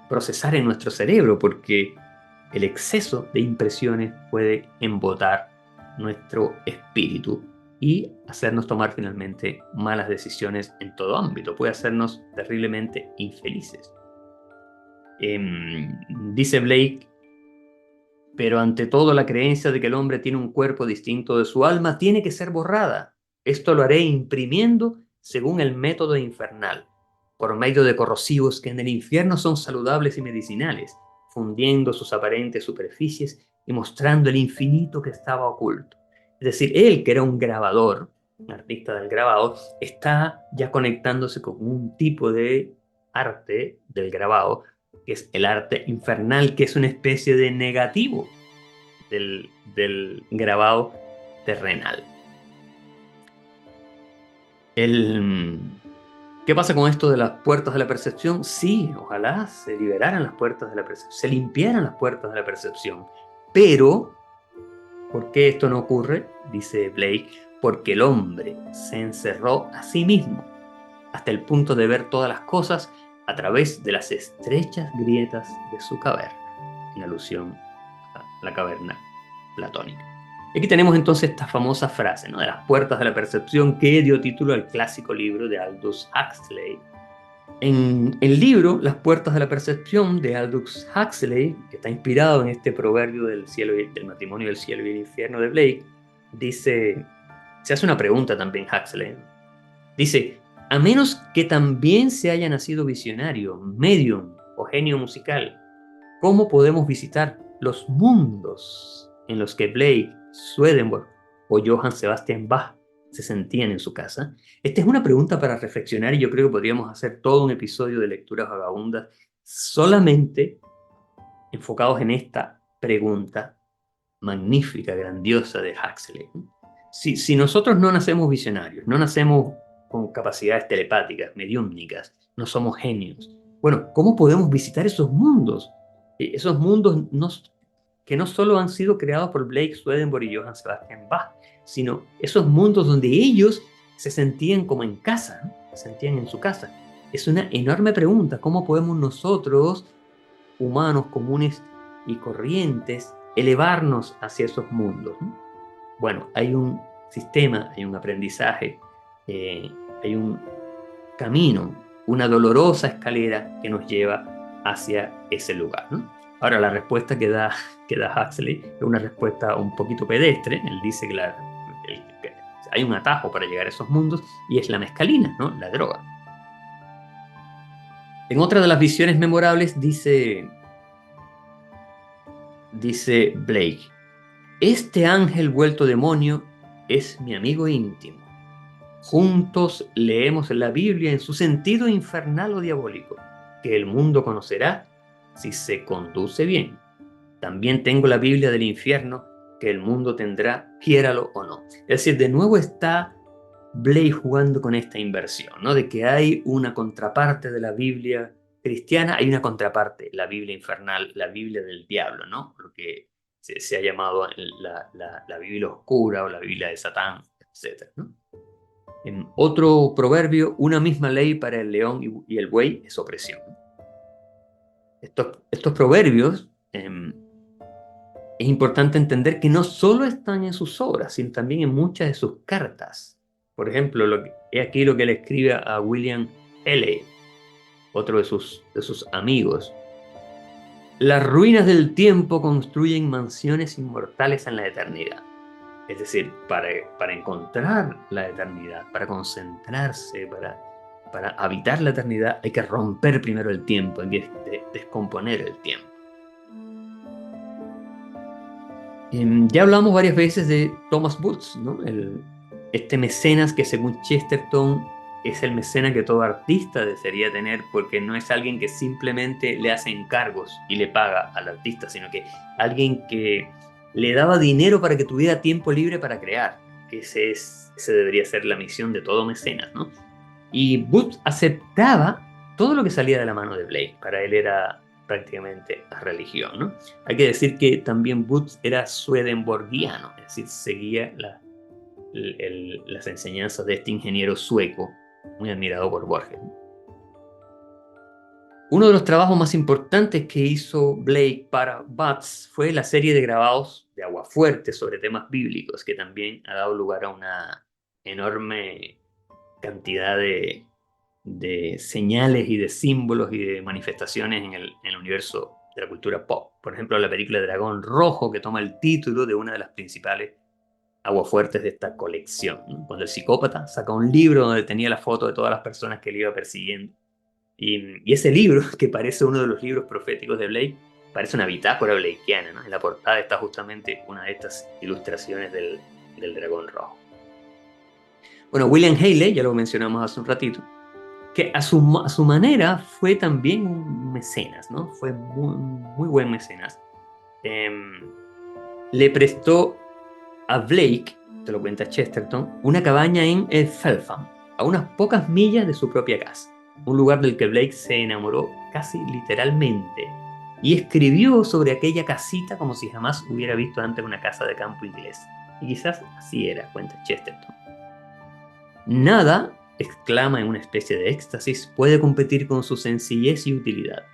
procesar en nuestro cerebro, porque el exceso de impresiones puede embotar nuestro espíritu y hacernos tomar finalmente malas decisiones en todo ámbito. Puede hacernos terriblemente infelices. Dice Blake: pero ante todo la creencia de que el hombre tiene un cuerpo distinto de su alma tiene que ser borrada. Esto lo haré imprimiendo según el método infernal, por medio de corrosivos que en el infierno son saludables y medicinales, fundiendo sus aparentes superficies y mostrando el infinito que estaba oculto. Es decir, él, que era un grabador, un artista del grabado, está ya conectándose con un tipo de arte del grabado, que es el arte infernal, que es una especie de negativo del grabado terrenal. ¿Qué pasa con esto de las puertas de la percepción? Sí, ojalá se liberaran las puertas de la percepción, se limpiaran las puertas de la percepción. Pero, ¿por qué esto no ocurre? Dice Blake, porque el hombre se encerró a sí mismo hasta el punto de ver todas las cosas a través de las estrechas grietas de su caverna, en alusión a la caverna platónica. Y aquí tenemos entonces esta famosa frase, ¿no?, de las puertas de la percepción, que dio título al clásico libro de Aldous Huxley. En el libro Las puertas de la percepción de Aldous Huxley, que está inspirado en este proverbio del matrimonio del cielo y el infierno de Blake, se hace una pregunta también Huxley. Dice, a menos que también se haya nacido visionario, medium o genio musical, ¿cómo podemos visitar los mundos en los que Blake, Swedenborg o Johann Sebastian Bach se sentían en su casa? Esta es una pregunta para reflexionar y yo creo que podríamos hacer todo un episodio de Lecturas Vagabundas solamente enfocados en esta pregunta magnífica, grandiosa de Huxley. Si nosotros no nacemos visionarios, no nacemos con capacidades telepáticas, mediúmnicas, no somos genios, bueno, ¿cómo podemos visitar esos mundos? Esos mundos que no solo han sido creados por Blake Swedenborg y Johann Sebastian Bach, sino esos mundos donde ellos se sentían como en casa, ¿no? Se sentían en su casa. Es una enorme pregunta, ¿cómo podemos nosotros, humanos comunes y corrientes, elevarnos hacia esos mundos, ¿no? Bueno, hay un sistema, hay un aprendizaje, hay un camino, una dolorosa escalera que nos lleva hacia ese lugar, ¿no? Ahora, la respuesta que da Huxley es una respuesta un poquito pedestre. Él dice que hay un atajo para llegar a esos mundos y es la mescalina, ¿no?, la droga. En otra de las visiones memorables dice Blake, este ángel vuelto demonio es mi amigo íntimo. Juntos leemos la Biblia en su sentido infernal o diabólico, que el mundo conocerá si se conduce bien. También tengo la Biblia del infierno, que el mundo tendrá, quiéralo o no. Es decir, de nuevo está Blake jugando con esta inversión, ¿no?, de que hay una contraparte de la Biblia cristiana, hay una contraparte, la Biblia infernal, la Biblia del diablo, ¿no?, lo que se ha llamado la Biblia oscura o la Biblia de Satán, etc., ¿no? En otro proverbio, una misma ley para el león y el buey es opresión. Estos proverbios, es importante entender que no solo están en sus obras, sino también en muchas de sus cartas. Por ejemplo, he aquí lo que le escribe a William Haley, otro de sus amigos. Las ruinas del tiempo construyen mansiones inmortales en la eternidad. Es decir, para encontrar la eternidad, para concentrarse, para habitar la eternidad, hay que romper primero el tiempo, hay que descomponer el tiempo. Ya hablamos varias veces de Thomas Woods, ¿no?, este mecenas que según Chesterton es el mecenas que todo artista desearía tener, porque no es alguien que simplemente le hace encargos y le paga al artista, sino que alguien que le daba dinero para que tuviera tiempo libre para crear, que ese debería ser la misión de todo mecenas, ¿no? Y Woods aceptaba todo lo que salía de la mano de Blake. Para él era prácticamente religión, ¿no? Hay que decir que también Woods era swedenborgiano, es decir, seguía las enseñanzas de este ingeniero sueco, muy admirado por Borges. Uno de los trabajos más importantes que hizo Blake para Bats fue la serie de grabados de Aguafuerte sobre temas bíblicos, que también ha dado lugar a una enorme cantidad de señales y de símbolos y de manifestaciones en el universo de la cultura pop. Por ejemplo, la película Dragón Rojo, que toma el título de una de las principales aguafuertes de esta colección, ¿no? Cuando el psicópata saca un libro donde tenía la foto de todas las personas que le iba persiguiendo. Y ese libro, que parece uno de los libros proféticos de Blake, parece una bitácora blakeiana, ¿no? En la portada está justamente una de estas ilustraciones del dragón rojo. Bueno, William Haley, ya lo mencionamos hace un ratito, que a su manera fue también un mecenas, ¿no? Fue muy buen mecenas. Le prestó a Blake, te lo cuenta Chesterton, una cabaña en Feltham, a unas pocas millas de su propia casa, un lugar del que Blake se enamoró casi literalmente y escribió sobre aquella casita como si jamás hubiera visto antes una casa de campo inglés. Y quizás así era, cuenta Chesterton. Nada, exclama en una especie de éxtasis, puede competir con su sencillez y utilidad.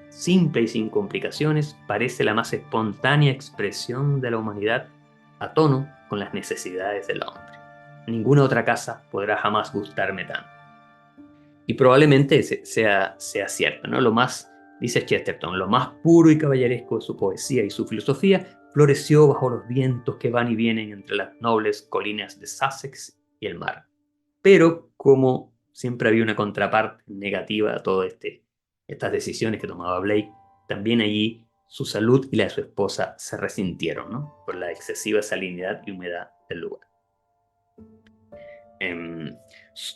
Simple y sin complicaciones, parece la más espontánea expresión de la humanidad a tono con las necesidades del hombre. Ninguna otra casa podrá jamás gustarme tanto. Y probablemente sea cierto, ¿no? Lo más, dice Chesterton, lo más puro y caballeresco de su poesía y su filosofía floreció bajo los vientos que van y vienen entre las nobles colinas de Sussex y el mar. Pero como siempre había una contraparte negativa a todas estas decisiones que tomaba Blake, también allí su salud y la de su esposa se resintieron, ¿no? Por la excesiva salinidad y humedad del lugar.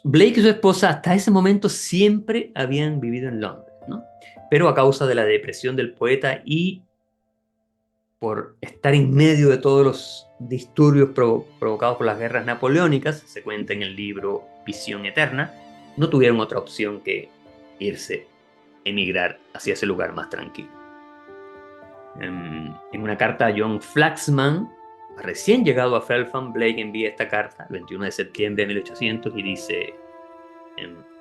Blake y su esposa hasta ese momento siempre habían vivido en Londres, ¿no? Pero a causa de la depresión del poeta y por estar en medio de todos los disturbios provocados por las guerras napoleónicas, se cuenta en el libro Visión Eterna, no tuvieron otra opción que irse, emigrar hacia ese lugar más tranquilo. En una carta a John Flaxman, recién llegado a Feltham, Blake envía esta carta el 21 de septiembre de 1800 y dice: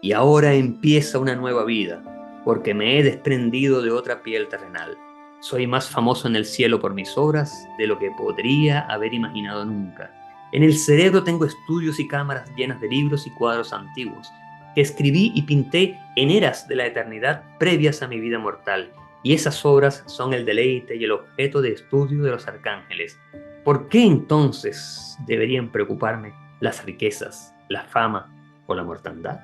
y ahora empieza una nueva vida, porque me he desprendido de otra piel terrenal. Soy más famoso en el cielo por mis obras de lo que podría haber imaginado nunca. En el cerebro tengo estudios y cámaras llenas de libros y cuadros antiguos, que escribí y pinté en eras de la eternidad previas a mi vida mortal, y esas obras son el deleite y el objeto de estudio de los arcángeles. ¿Por qué entonces deberían preocuparme las riquezas, la fama o la mortandad?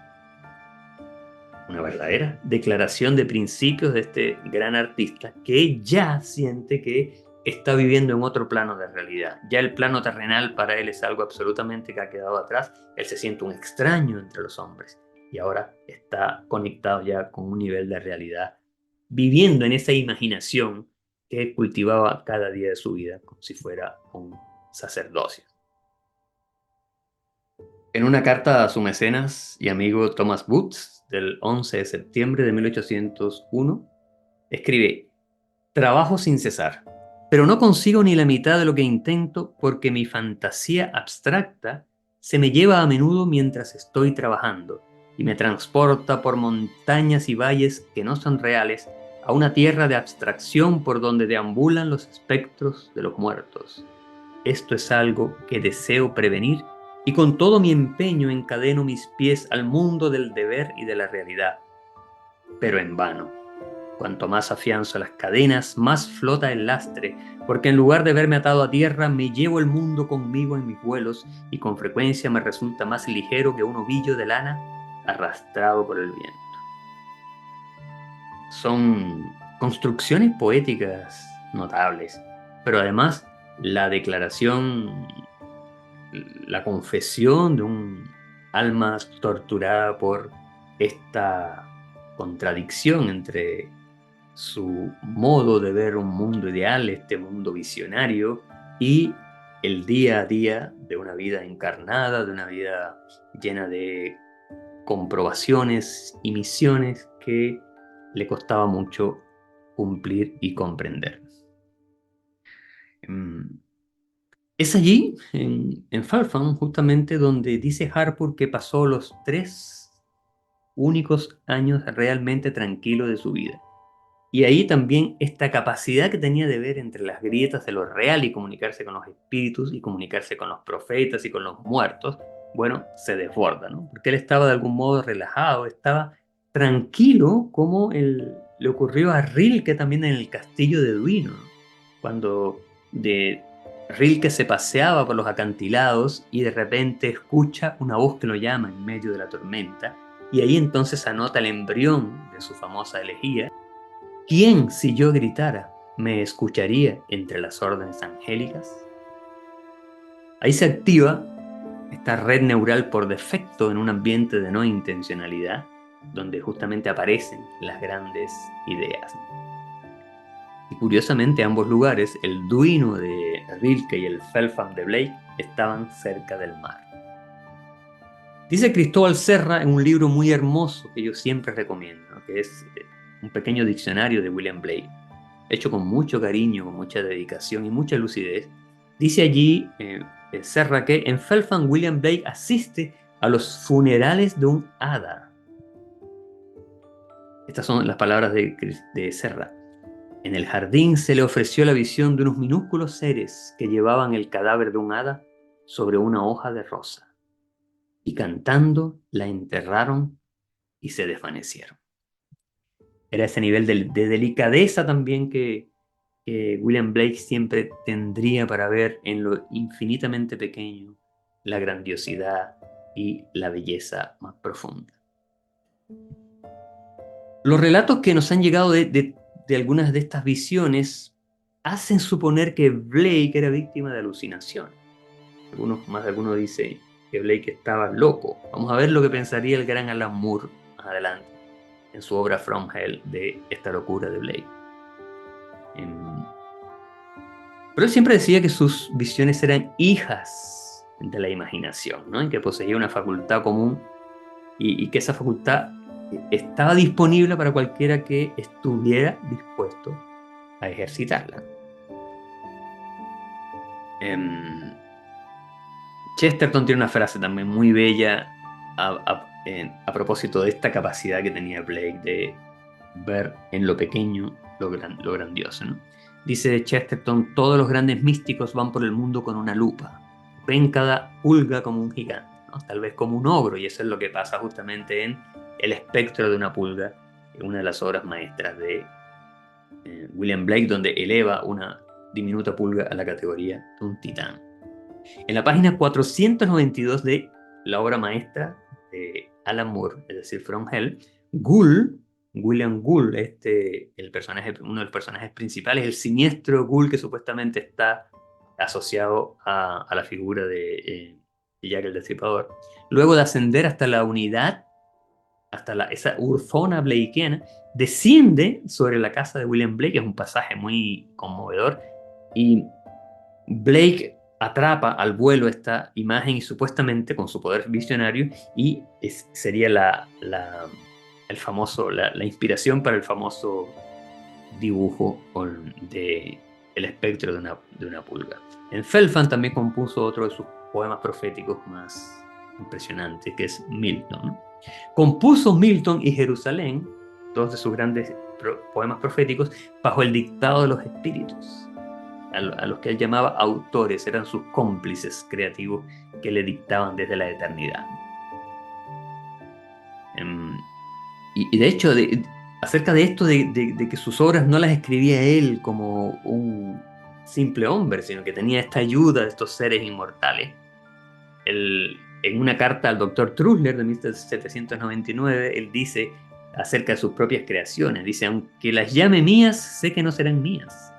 Una verdadera declaración de principios de este gran artista que ya siente que está viviendo en otro plano de realidad. Ya el plano terrenal para él es algo absolutamente que ha quedado atrás. Él se siente un extraño entre los hombres y ahora está conectado ya con un nivel de realidad, viviendo en esa imaginación que cultivaba cada día de su vida como si fuera un sacerdocio. En una carta a su mecenas y amigo Thomas Boots, del 11 de septiembre de 1801, escribe: trabajo sin cesar, pero no consigo ni la mitad de lo que intento porque mi fantasía abstracta se me lleva a menudo mientras estoy trabajando y me transporta por montañas y valles que no son reales a una tierra de abstracción por donde deambulan los espectros de los muertos. Esto es algo que deseo prevenir y con todo mi empeño encadeno mis pies al mundo del deber y de la realidad. Pero en vano. Cuanto más afianzo las cadenas, más flota el lastre, porque en lugar de verme atado a tierra, me llevo el mundo conmigo en mis vuelos y con frecuencia me resulta más ligero que un ovillo de lana arrastrado por el viento. Son construcciones poéticas notables, pero además la declaración, la confesión de un alma torturada por esta contradicción entre su modo de ver un mundo ideal, este mundo visionario, y el día a día de una vida encarnada, de una vida llena de comprobaciones y misiones que le costaba mucho cumplir y comprender. Es allí, en Feltham, justamente donde dice Harpur que pasó los 3 únicos años realmente tranquilos de su vida. Y ahí también esta capacidad que tenía de ver entre las grietas de lo real y comunicarse con los espíritus y comunicarse con los profetas y con los muertos, bueno, se desborda, ¿no? Porque él estaba de algún modo relajado, estaba tranquilo como le ocurrió a Rilke también en el castillo de Duino, ¿no? Cuando Rilke se paseaba por los acantilados y de repente escucha una voz que lo llama en medio de la tormenta y ahí entonces anota el embrión de su famosa elegía: ¿quién si yo gritara me escucharía entre las órdenes angélicas. Ahí se activa esta red neural por defecto en un ambiente de no intencionalidad, donde justamente aparecen las grandes ideas. Y curiosamente, ambos lugares, el Duino de Rilke y el Feltham de Blake, estaban cerca del mar. Dice Cristóbal Serra en un libro muy hermoso que yo siempre recomiendo, ¿no? Que es un pequeño diccionario de William Blake, hecho con mucho cariño, con mucha dedicación y mucha lucidez. Dice allí Serra que en Feltham William Blake asiste a los funerales de un hada. Estas son las palabras de Serra. En el jardín se le ofreció la visión de unos minúsculos seres que llevaban el cadáver de un hada sobre una hoja de rosa, y cantando la enterraron y se desvanecieron. Era ese nivel de delicadeza también que William Blake siempre tendría para ver en lo infinitamente pequeño la grandiosidad y la belleza más profunda. Los relatos que nos han llegado de algunas de estas visiones hacen suponer que Blake era víctima de alucinación. Más de algunos dicen que Blake estaba loco. Vamos a ver lo que pensaría el gran Alan Moore más adelante en su obra From Hell de esta locura de Blake. Pero él siempre decía que sus visiones eran hijas de la imaginación, ¿no? Y que poseía una facultad común y que esa facultad estaba disponible para cualquiera que estuviera dispuesto a ejercitarla. Chesterton tiene una frase también muy bella a propósito de esta capacidad que tenía Blake de ver en lo pequeño lo grandioso, ¿no? Dice Chesterton: todos los grandes místicos van por el mundo con una lupa, ven cada pulga como un gigante, ¿no? Tal vez como un ogro, y eso es lo que pasa justamente en El espectro de una pulga, una de las obras maestras de William Blake, donde eleva una diminuta pulga a la categoría de un titán. En la página 492 de la obra maestra de Alan Moore, es decir, From Hell, William Gould, uno de los personajes principales, el siniestro Gould que supuestamente está asociado a la figura de Jack el Destripador, luego de ascender hasta la unidad, hasta esa urzona blakeana, desciende sobre la casa de William Blake. Es un pasaje muy conmovedor, y Blake atrapa al vuelo esta imagen y supuestamente con su poder visionario, y sería la inspiración para el famoso dibujo de El espectro de una pulga. En Feltham también compuso otro de sus poemas proféticos más impresionantes, que es Milton. Compuso Milton y Jerusalén, dos de sus grandes poemas proféticos, bajo el dictado de los espíritus, a los que él llamaba autores. Eran sus cómplices creativos que le dictaban desde la eternidad. Y de hecho, acerca de esto, de que sus obras no las escribía él como un simple hombre, sino que tenía esta ayuda de estos seres inmortales, en una carta al doctor Trusler de 1799, él dice acerca de sus propias creaciones, dice: aunque las llame mías, sé que no serán mías,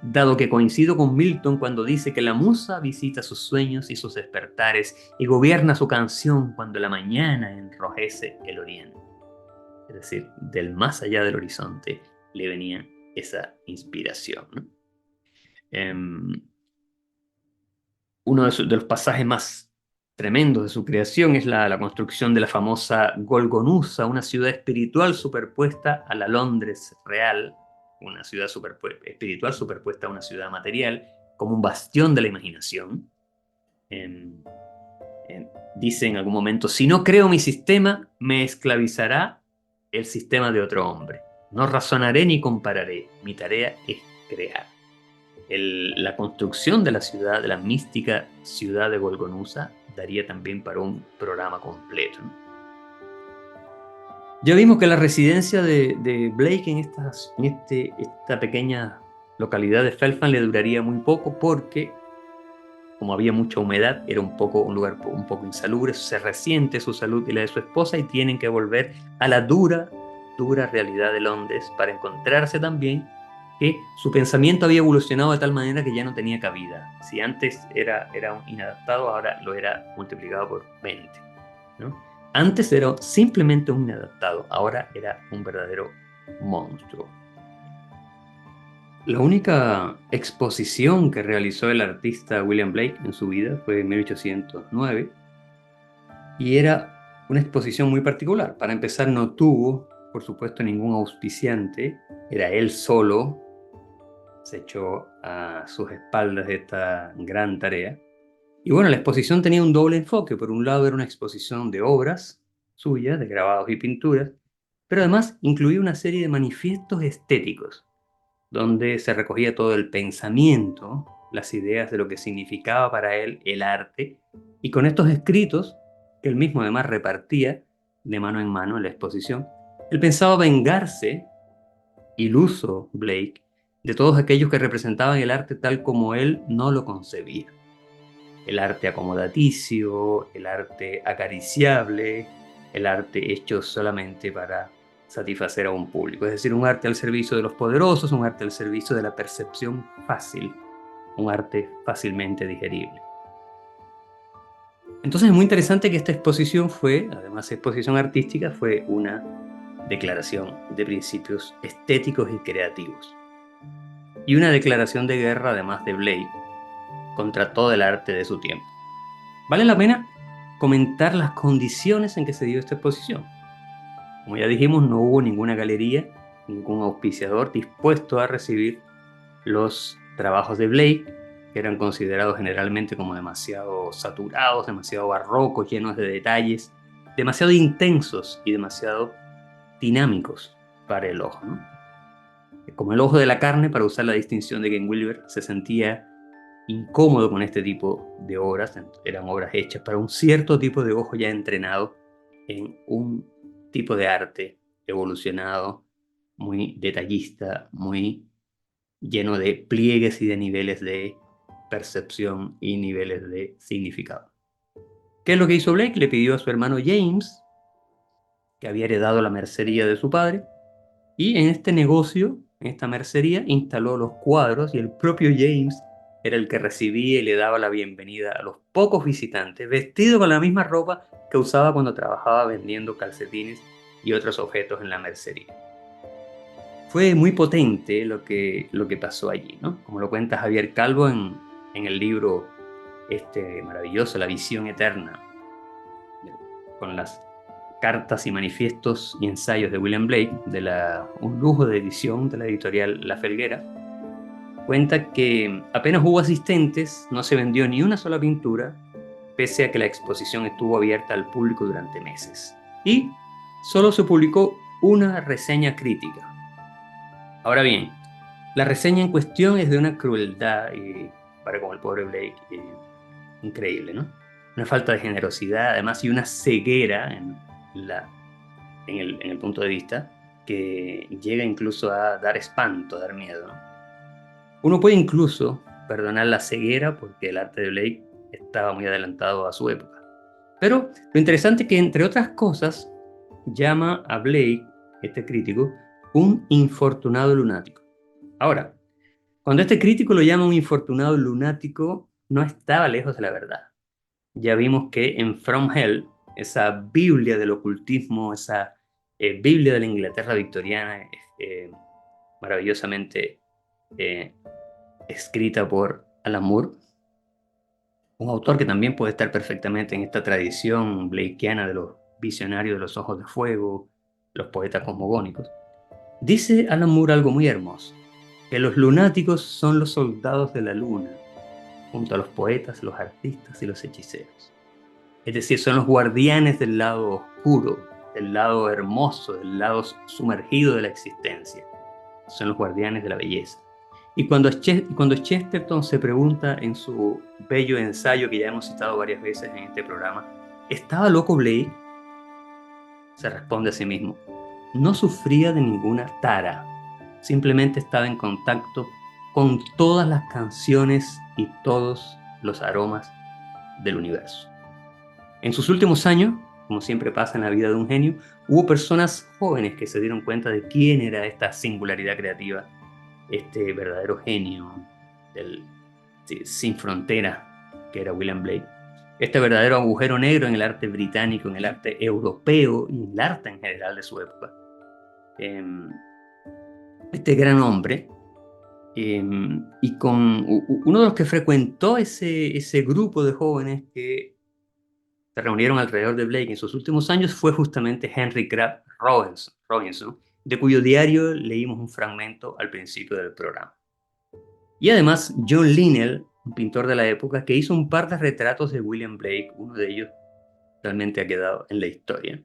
dado que coincido con Milton cuando dice que la musa visita sus sueños y sus despertares y gobierna su canción cuando la mañana enrojece el oriente. Es decir, del más allá del horizonte le venía esa inspiración, ¿no? Uno de los pasajes más tremendos de su creación es la construcción de la famosa Golgonusa, una ciudad espiritual superpuesta a la Londres real, una ciudad espiritual superpuesta a una ciudad material, como un bastión de la imaginación. Dice en algún momento: si no creo mi sistema, me esclavizará el sistema de otro hombre. No razonaré ni compararé, mi tarea es crear. La construcción de la ciudad, de la mística ciudad de Golgonusa, daría también para un programa completo, ¿no? Ya vimos que la residencia de Blake en esta pequeña localidad de Feltham le duraría muy poco, porque como había mucha humedad, era un lugar un poco insalubre. Se resiente su salud y la de su esposa, y tienen que volver a la dura realidad de Londres para encontrarse también que su pensamiento había evolucionado de tal manera que ya no tenía cabida. Si antes era un inadaptado, ahora lo era multiplicado por 20, ¿no? Antes era simplemente un inadaptado, ahora era un verdadero monstruo. La única exposición que realizó el artista William Blake en su vida fue en 1809 y era una exposición muy particular. Para empezar, no tuvo, por supuesto, ningún auspiciante, era él solo, se echó a sus espaldas esta gran tarea. Y bueno, la exposición tenía un doble enfoque. Por un lado era una exposición de obras suyas, de grabados y pinturas, pero además incluía una serie de manifiestos estéticos, donde se recogía todo el pensamiento, las ideas de lo que significaba para él el arte, y con estos escritos, que él mismo además repartía de mano en mano en la exposición, él pensaba vengarse, iluso Blake, de todos aquellos que representaban el arte tal como él no lo concebía. El arte acomodaticio, el arte acariciable, el arte hecho solamente para satisfacer a un público. Es decir, un arte al servicio de los poderosos, un arte al servicio de la percepción fácil, un arte fácilmente digerible. Entonces es muy interesante que esta exposición fue, además de exposición artística, fue una declaración de principios estéticos y creativos. Y una declaración de guerra, además de Blake, contra todo el arte de su tiempo. Vale la pena comentar las condiciones en que se dio esta exposición. Como ya dijimos, no hubo ninguna galería, ningún auspiciador dispuesto a recibir los trabajos de Blake, que eran considerados generalmente como demasiado saturados, demasiado barrocos, llenos de detalles, demasiado intensos y demasiado dinámicos para el ojo, ¿no? Como el ojo de la carne, para usar la distinción de Ken Wilber, se sentía incómodo con este tipo de obras. Eran obras hechas para un cierto tipo de ojo ya entrenado en un tipo de arte evolucionado, muy detallista, muy lleno de pliegues y de niveles de percepción y niveles de significado. ¿Qué es lo que hizo Blake? Le pidió a su hermano James, que había heredado la mercería de su padre, y en este negocio, en esta mercería, instaló los cuadros y el propio James era el que recibía y le daba la bienvenida a los pocos visitantes, vestido con la misma ropa que usaba cuando trabajaba vendiendo calcetines y otros objetos en la mercería. Fue muy potente lo que pasó allí, ¿no? Como lo cuenta Javier Calvo en el libro este maravilloso, La visión eterna, con las cartas y manifiestos y ensayos de William Blake, un lujo de edición de la editorial La Felguera. Cuenta que apenas hubo asistentes, no se vendió ni una sola pintura, pese a que la exposición estuvo abierta al público durante meses. Y solo se publicó una reseña crítica. Ahora bien, la reseña en cuestión es de una crueldad para con el pobre Blake increíble, ¿no? Una falta de generosidad, además, y una ceguera en el punto de vista que llega incluso a dar espanto, a dar miedo, ¿no? Uno puede incluso perdonar la ceguera porque el arte de Blake estaba muy adelantado a su época. Pero lo interesante es que, entre otras cosas, llama a Blake, este crítico, un infortunado lunático. Ahora, cuando este crítico lo llama un infortunado lunático, no estaba lejos de la verdad. Ya vimos que en From Hell, esa Biblia del ocultismo, esa Biblia de la Inglaterra victoriana, maravillosamente eh, escrita por Alan Moore, un autor que también puede estar perfectamente en esta tradición blakeana de los visionarios de los ojos de fuego, los poetas cosmogónicos. Dice Alan Moore algo muy hermoso, que los lunáticos son los soldados de la luna, junto a los poetas, los artistas y los hechiceros. Es decir, son los guardianes del lado oscuro, del lado hermoso, del lado sumergido de la existencia. Son los guardianes de la belleza. Y cuando Chesterton se pregunta en su bello ensayo que ya hemos citado varias veces en este programa, ¿estaba loco Blake? Se responde a sí mismo, no sufría de ninguna tara, simplemente estaba en contacto con todas las canciones y todos los aromas del universo. En sus últimos años, como siempre pasa en la vida de un genio, hubo personas jóvenes que se dieron cuenta de quién era esta singularidad creativa este verdadero genio del, sin fronteras que era William Blake, este verdadero agujero negro en el arte británico, en el arte europeo y en el arte en general de su época. Este gran hombre, y con uno de los que frecuentó ese grupo de jóvenes que se reunieron alrededor de Blake en sus últimos años fue justamente Henry Crabb Robinson, de cuyo diario leímos un fragmento al principio del programa. Y además John Linnell, un pintor de la época, que hizo un par de retratos de William Blake, uno de ellos realmente ha quedado en la historia.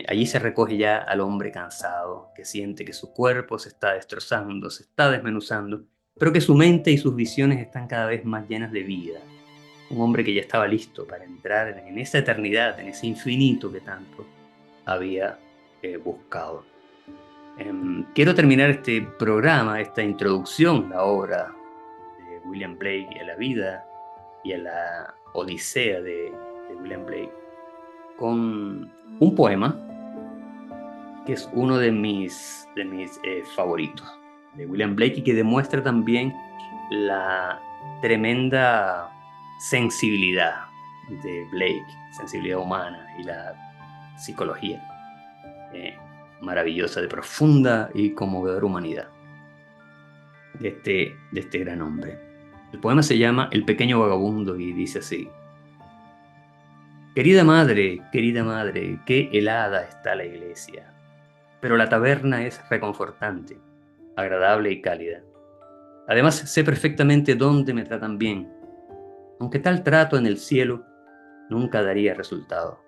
Allí se recoge ya al hombre cansado, que siente que su cuerpo se está destrozando, se está desmenuzando, pero que su mente y sus visiones están cada vez más llenas de vida. Un hombre que ya estaba listo para entrar en esa eternidad, en ese infinito que tanto había buscado. Quiero terminar este programa, esta introducción a la obra de William Blake y a la vida y a la odisea de William Blake con un poema que es uno de mis favoritos de William Blake y que demuestra también la tremenda sensibilidad de Blake, sensibilidad humana y la psicología maravillosa, de profunda y conmovedora humanidad de este gran hombre. El poema se llama El pequeño vagabundo y dice así: querida madre, qué helada está la iglesia, pero la taberna es reconfortante, agradable y cálida. Además, sé perfectamente dónde me tratan bien, aunque tal trato en el cielo nunca daría resultado.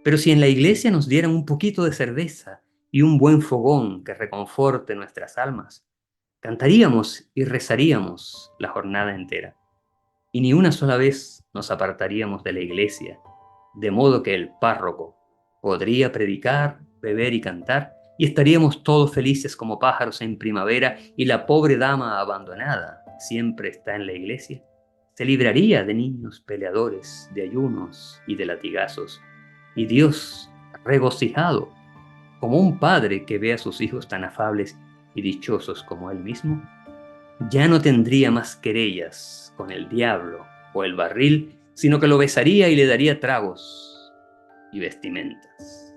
Pero si en la iglesia nos dieran un poquito de cerveza y un buen fogón que reconforte nuestras almas, cantaríamos y rezaríamos la jornada entera, y ni una sola vez nos apartaríamos de la iglesia, de modo que el párroco podría predicar, beber y cantar, y estaríamos todos felices como pájaros en primavera, y la pobre dama abandonada, que siempre está en la iglesia, se libraría de niños peleadores, de ayunos y de latigazos, y Dios, regocijado, como un padre que ve a sus hijos tan afables y dichosos como él mismo, ya no tendría más querellas con el diablo o el barril, sino que lo besaría y le daría tragos y vestimentas.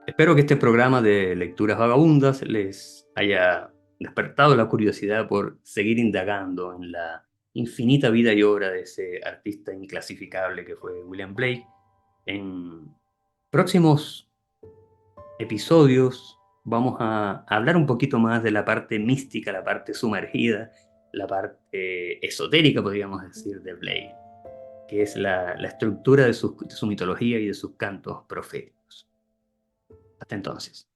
Espero que este programa de lecturas vagabundas les haya despertado la curiosidad por seguir indagando en la infinita vida y obra de ese artista inclasificable que fue William Blake. En próximos episodios vamos a hablar un poquito más de la parte mística, la parte sumergida, la parte esotérica, podríamos decir, de Blake, que es la estructura de su mitología y de sus cantos proféticos. Hasta entonces.